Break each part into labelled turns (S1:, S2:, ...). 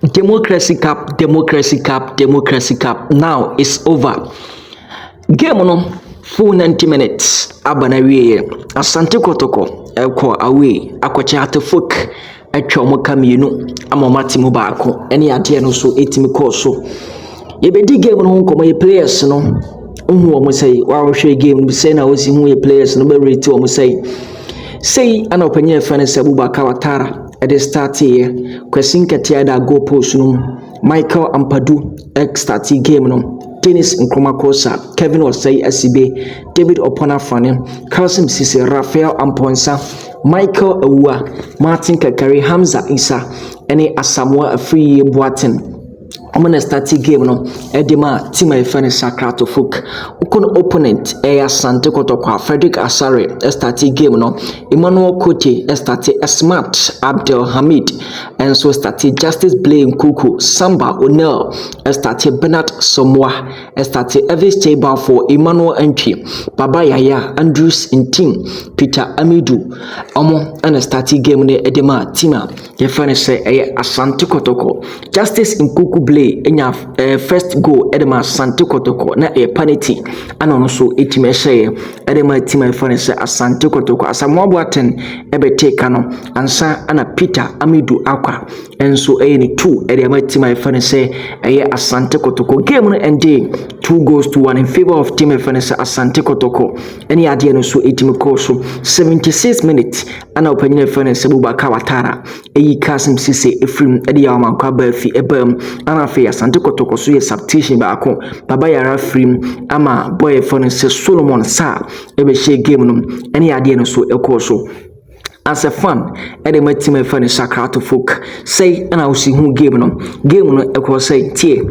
S1: Democracy Cup, Democracy Cup, Democracy Cup. Now it's over. Game no full 90 minutes. Abana wiye. Asante Kotoko eko away. Akwache Hatofuk etwa mo kamienu ama mati mu baako. Ene ade no so etimi call so. Yebedi game no nkomo ye players no. Ohu omo say wa hwe game bi say na osi hu ye players no be rate omo say ana opanye fa ne Abubakar Watara at the start here. Question Katia da go post no. Michael Ampadu starting game no. Dennis Nkrumah, Kevin Osei SCB, David Oponafane, Carlson Sisi, Raphael Amponsa, Michael Awua, Martin Kakari, Hamza Isa, any Asamoah Free Boatin. I'm gonna start the game no. Edema team e fane Sakrato Folk. Ukon opponent Asante Kotoko Frederick Asare start the game no. Emmanuel Kote start Smart Abdel Hamid and so start Justice Blaine Kuku Samba O'Neill start Bernard Somwa start Elvis Cheba for Emmanuel Entry Baba Yaya Andrews in team Peter Amidu Omo and start the game ne Edema team e fane say Asante Kotoko Justice in Kuku Blaine enya first goal edema Asante Kotoko na penalty ana no so etime hye edema team efane se Asante Kotoko Asamoah Boateng ebeteka no ansa ana Peter Amidu Akwa enso ni 2 edema team efane se Asante Kotoko game no ende 2-1 in favor of team efane se Asante Kotoko eni ade no so etime call so 76 minutes ana opanyine efane se Abubakar Watara Kasim Sise Efrim edi ya mankwa bafi ebam ana fe Asante Kotoko so ye substitution baako Baba Yara Frim ama boy phone se Solomon Sa ebe she game no ene ade no so ekọ so as a fan edema team e fan Sakrato Folk say ana usi hu game no ekọ say tie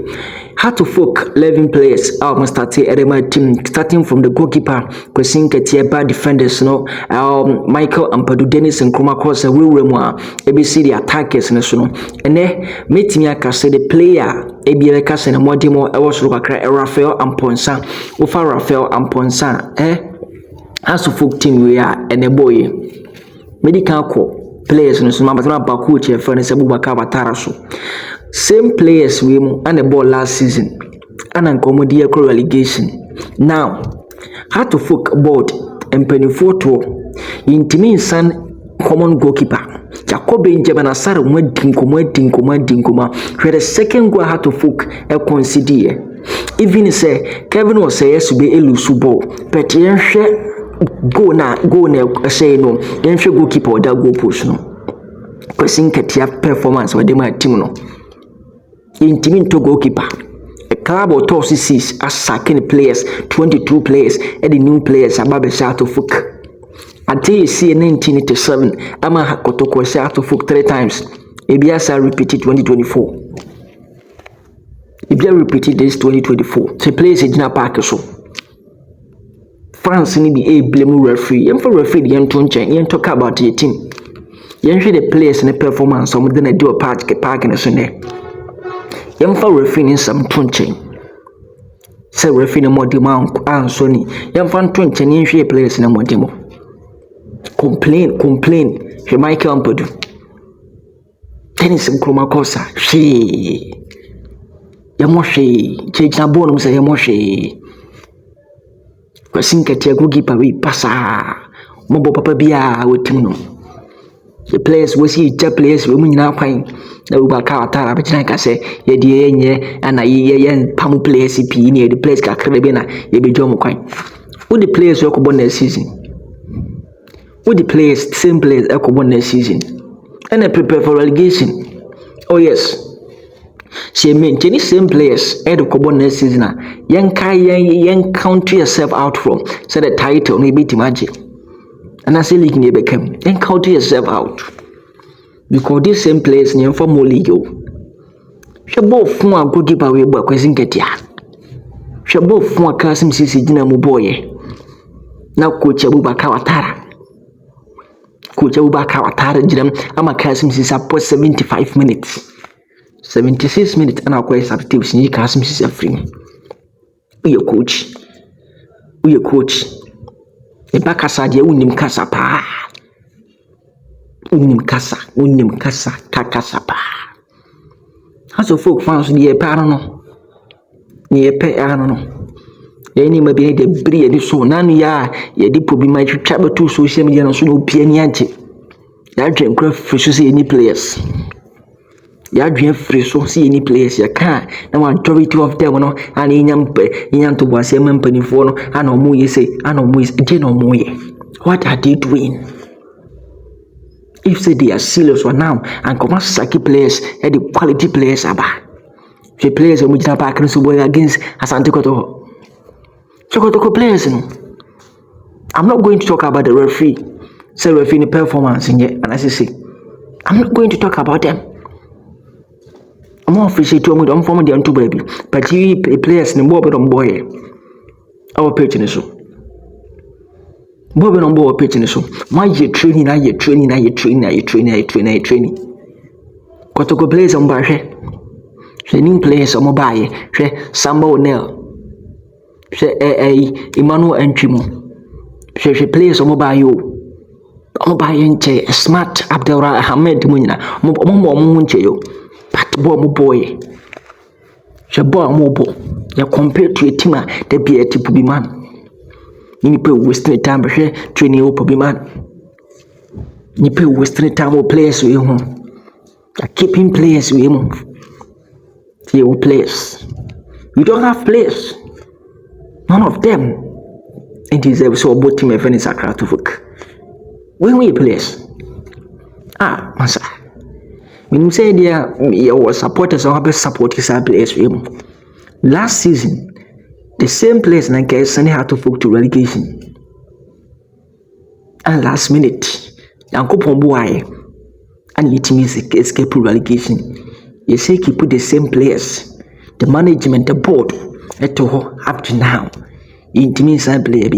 S1: Hatofuk 11 players must start edema team starting from the goalkeeper Question Katia bad defenders no Michael Ampadu Dennis Nkrumah cross we mu a ebisi the attackers no so no ene metimi aka say the player ebiere ka say na modimo e wo so kakra Raphael Amponsa ofa Raphael Amponsa Hatofuk team we are ene boy medical call players no so mabata ba coach e fa ne Abubakar Watara so same players we mu and the ball last season and nkomodi ekro relegation now Hatofuk board empenifo to intimi san common goalkeeper Jacob Benjamin Asare mwedinkoma where the second goal Hatofuk e consider even say Kevin was say yes be elusu ball but yenhwe go na say no yenhwe goalkeeper da goal post no Question Katia performance with my team no intimi to goalkeeper a club of top 6 as sacking players 22 players and the new players about Hatofuk until you see 1987 ama Kotoko Hatofuk 3 times Ebiasa repeated 2024 Ebia repeated this 2024 to plays in Park so France ni be blame referee for referee yen talk about your team yen the players and the performance some then do a park and so ne Yamfa referee some tonchen. Say referee more demand and Sony. Yamfa tonchen yen players in a modimo. Complain. She Michael Ampadu. Dennis Nkrumah she. Yamoshi. Chejna bonum say Yamoshi. Question Katia goalkeeper we passa. Mobo papa bia with Timno. The players we see players we now fine. Na Abubakar Watara betina ka say ye die enye ana ye pamu players pi ni the players ka krebe be na ye be jomo kwan who the players we ko bon next season who the players same players e ko bon next season and prepare for relegation oh yes she maintain same players e ko bon next season yen count yourself out from say the title no be timaje and I say league ni be kem yen count yourself out because this same place near for more league. Shabo fun goalkeeper we bo Question Katia. Shabo fun Kasim Sisi Gina mu boy. Na coach Abubakar Watara. Coach Abubakar Watara jidam ama Kasim Sisi for 75 minutes. 76 minutes and akwa substitution ni Kasim Sisi free. Uye coach. E bakasa dia unim kasa pa. Unim kasa kakasa pa As of folk fans, the parano, near pay arano. Any maybe the breed so none ya, ye did be my travel to social media and so no pianianti. That dream craft for see any players. Ya dream free so see any players ya can. Now majority of them no and in to was a company for no and no more say and no more no more. What are they doing? If say they are serious one now and come as saki players and the quality players are back. The players which are back against Asante Kotoko players. I'm not going to talk about the referee. Say referee performance in here, and as I say, I'm not going to talk about them. I'm not officially to me, I'm from the two baby. But you players in the board on boy. Our pitch in the show. Bob on board pitch in the show. My year training, I year training, I year training, I year training, I year training, I year training. Kotoko players on bar. Training players on mobile. Samba O'Neill. Emmanuel Entrimo. She players on mobile. Obayenche smart Abdullah Ahmed Munina mo munche yo but boy she boy mobo ya compared to a team that be a type be man ni pe wasting time she training up be man ni pe wasting time o players we ho ya keeping players we mo you players you don't have players, none of them and deserve so both team event is Accra to work. When we players, massa. When you say there, your supporters or have supporters are players. Last season, the same players and guys suddenly had to folk to relegation. And last minute, Uncle Pomboy and it means escape relegation. You say you put the same players, the management, the board, up to now. It means I play.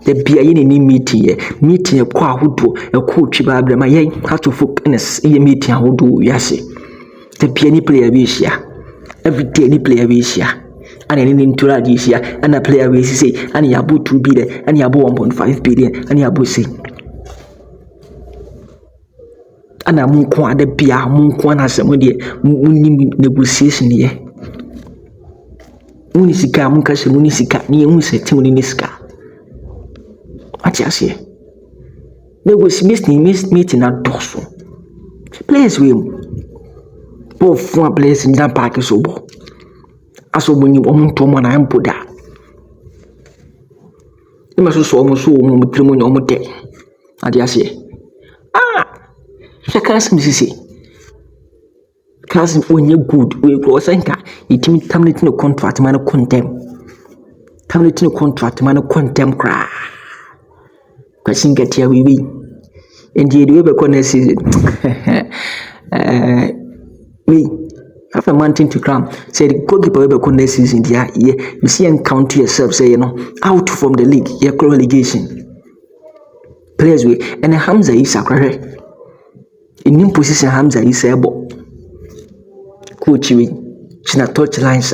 S1: The beer in any meeting a qua who do a coach Babra my how to folk in a meeting who do yassi. The piano player this year, every day any player this year, and an into this year, and a player will say, and Yabu 2 billion, and Yabu 1.5 billion, and Yabu say. And a moon the beer, moon has some negotiation here. Munisika, Munkas, Munisika, near Musa, Timoniska. What you say? There was meeting at Dosso. Players will both one place in that park is over. As when you want to one I am put that. You must also almost so matrimony on day. I just say, Shakasm Sissy. Cousin, when you're good, we go thank her. It means terminating a contract, man of contempt. Terminating a contract, man of contempt cry. Question get here we indeed we have a corner season. Me have a mountain to climb. Say the goalkeeper will be corner season. Yeah, you see and count yourself. Say out from the league. Yeah, relegation. Players we and Hamza is a career. In new position Hamza is a bo. Coach we. China touch lines.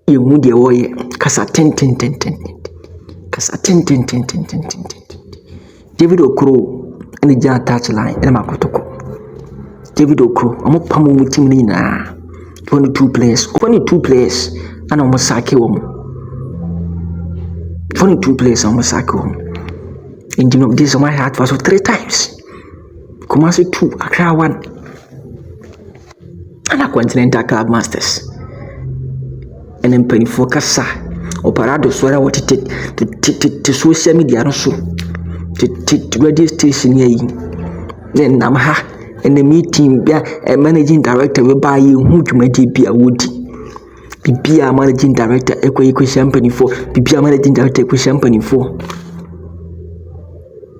S1: You moody away. Kasa 10. David Okro and the Jan touch line and Makotoko. David Okro, I'm up Pamu Timina. 22 players, and almost Saki 22 players, almost Saki in the this my heart was 3 times. Kumasi 2, Accra 1, and a Continental Club Masters. And then penny for Kasa. Operado swear what it to social media also to radio station here. Then Namha and the meeting a managing director will buy you who you might be a woody. Be a managing director equal champagne for be a managing director equal champagne for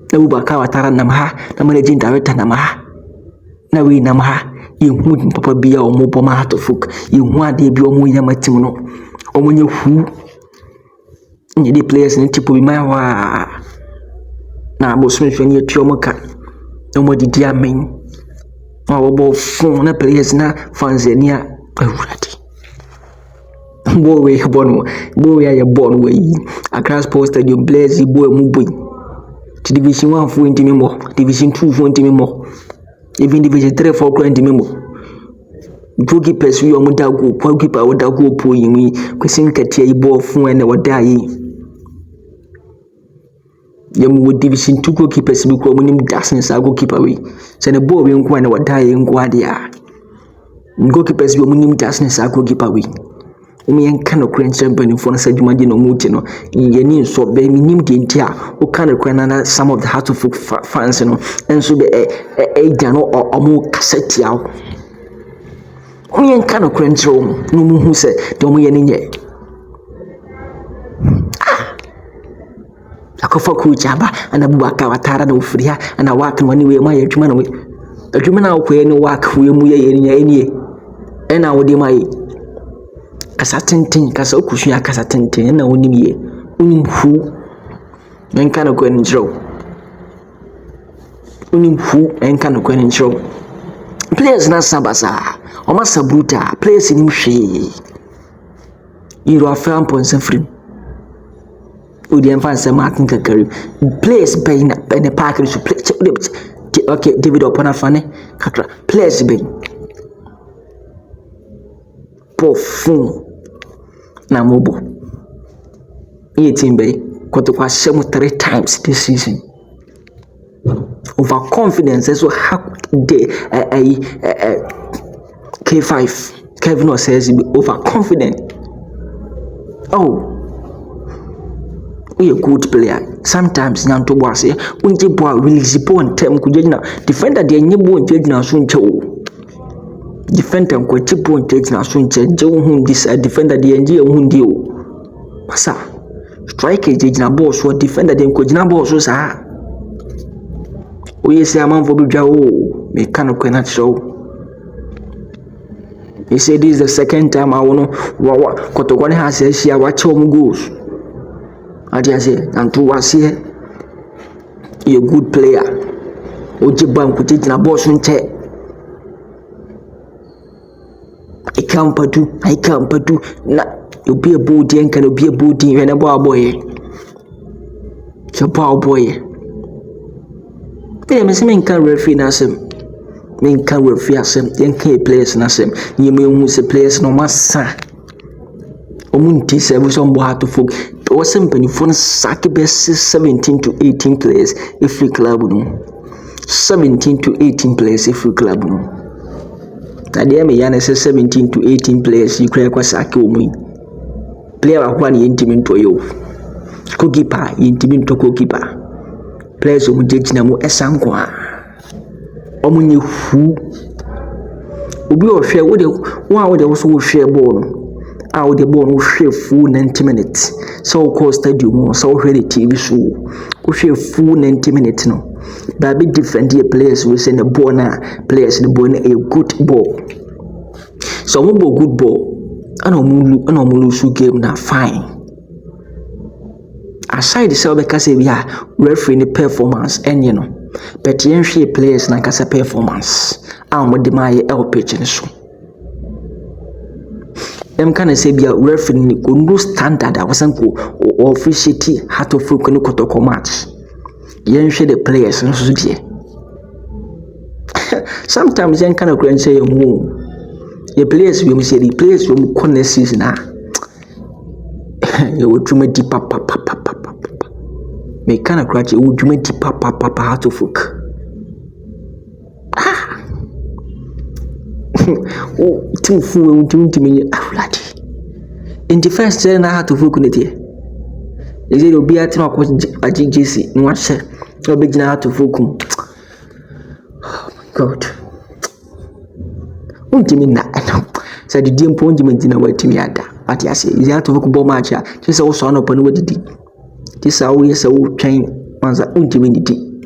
S1: Nabaka Tara Namha, the managing director Namaha. Now we Namaha, you wouldn't papa be our mobile to folk, you want to be a more yamatino or when you who. The players need to be my wa. Now, most when you're Tiomoka, no more did you mean? Our both phone players now, fans near already. Boy, boy, I born way. A class posted you blaze you boy moving. To Division 1 for 20 more, Division 2 for 20 more, even Division 3 for 20 more. goalkeepers we omo da goal goalkeeper we da goal po yimi kwesin katia ibo fun ene wada yi yemu division 2 goalkeepers bi ko munim dasin sa goalkeeper we se ne ball we nko ene wada yi nko ade a goalkeepers bi munim dasin sa goalkeeper we yen kana kura nkyɛn banifo no sadwuma gye no muti no yɛni nso be minim de ntia o kana kura na some of the heart of fans no enso be ɛgya no ɔmo kasetia o yen kana kura nkyɛn no mu hu sɛ de ɔmo yɛ ne nyɛ akofa coach aba ana bu aka watara na ofiri ha ana waka wani we ma yɛ adwuma na we adwuma na akoyɛ ne waka we mu yɛ yɛ nie ɛna wo de mai kasa tintin kasa okusua kasa tintin na wonim ye wonim hu enka no kwani njro wonim hu enka no kwani njro players na sabasa o ma sabuta players ni hwe iro afan ponse free odi enfan se martin kakari players be na park so play okay David Oponafane katra players be pofun na mobo ye team be kotokwa shemu 3 times this season overconfidence so the K5 Kevin says be overconfident we a good player sometimes nyanto boase unje boa release ball on time kujina defender de nyebo njina so nche defender ko tipo na so nche je hu this defender de nje hu ndi o pasa striker je na ball so defender de ko jina ball so sa o yesi amanfo bi dwa o me kan ko na show he said this is the second time I want wa kotokwa ne ha se hia wa che om goals adi ase antu wase a good player o je banku je na ball so nche I can't do na you be a body and can be a body when a boy. So power boy. Be a missing can referee nasem. Men can referee asem, then can players nasem. You may use a players no massa. Omunti service on board to folk. Or somebody for sack best 17 to 18 players if we club no. 17 to 18 players if we club no. Nadia me yana 17 to 18 players you cry kwasake omu player wa kwa ni intimi nto yo goalkeeper intimi nto goalkeeper players omu jejina mu esankwa omu nye hu obi o hwe wo de wo so wo hwe ball no a wo de ball no hwe full 90 minutes so ko stadium so hwe the TV show wo hwe full 90 minutes no Baby different here players we send a ball na players the ball a good ball. So we go good ball. I no lose game na fine. Aside the self because we are referee the performance and you know. But yen share players na kasa performance. Am de my L pitch ni so. Them can say be a referee ni go no standard awasan ko officially hat of full ko kotoko match. Yen share the players no so die. Sometimes yen kind of grand say the players we say the players we corner season you would dream deep papa me kind of crash you would dream deep papa how to fuck oh too fool to me in the first day na how to fuck on it here is it will be at no GGC no one say no big how to fuck oh my god untimi na say the game point na watimi ada ati ase is out of football match a just so so no pon wadidi this how we say wo twen manza untimi ndidi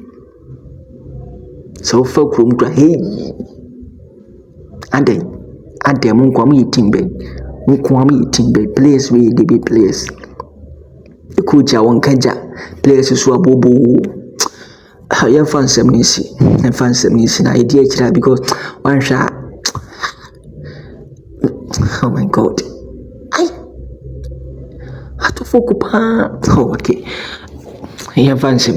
S1: so fa krom to hey ade mun kwa mu timbe players we dey be players coach a won kaja players so abobo ya fansem nisi na idea kira because one shot. Oh my god. I have to focus. Oh, okay. I have answered.